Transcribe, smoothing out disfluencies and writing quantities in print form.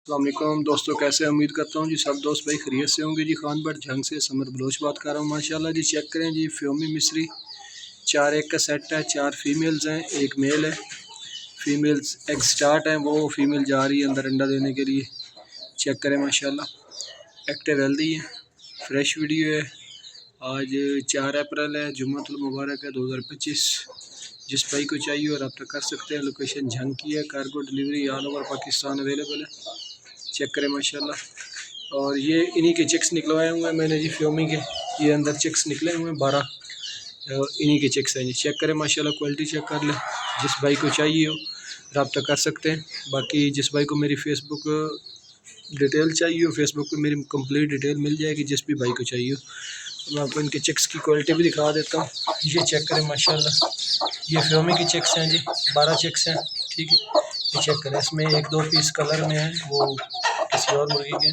अस्सलामुअलैकुम दोस्तों, कैसे उम्मीद करता हूँ जी सब दोस्त भाई खैरियत से होंगे जी। खान बट झंग से समर बलोच बात कर रहा हूँ। माशाल्लाह जी, चेक करें जी, फ्योमी मिस्री 4 का सेट है। 4 फीमेल्स हैं, 1 मेल है। फीमेल्स एग स्टार्ट हैं, वो फीमेल जा रही है अंदर अंडा देने के लिए। चेक करें माशाल्लाह, एक्टिव हेल्दी है। फ्रेश वीडियो है। आज 4 अप्रैल है, जुम्मतुल मुबारक है 2025। जिस भाई को चाहिए और रब्ता कर सकते हैं। लोकेशन झंग की है। Cargo delivery all over Pakistan available है। चेक करें माशाल्लाह। और ये इन्हीं के चिक्स निकलवाए हुए हैं मैंने जी, फ्योमी के। ये अंदर चिक्स निकले हुए हैं 12, इन्हीं के चिक्स हैं जी। चेक करें माशाल्लाह, क्वालिटी चेक कर लें। जिस भाई को चाहिए हो रब्ता कर सकते हैं। बाकी जिस भाई को मेरी फेसबुक डिटेल चाहिए हो, फेसबुक पे मेरी कंप्लीट डिटेल मिल जाएगी। जिस भी भाई को चाहिए हो, तो मैं आपको इनके चिक्स की क्वालिटी भी दिखा देता हूँ। ये चेक करें माशाल्लाह, ये फ्योमी की चिक्स हैं जी, 12 चिक्स हैं। ठीक है, ये चेक करें। इसमें 1-2 पीस कलर में है, वो किसी और मुर्गी के।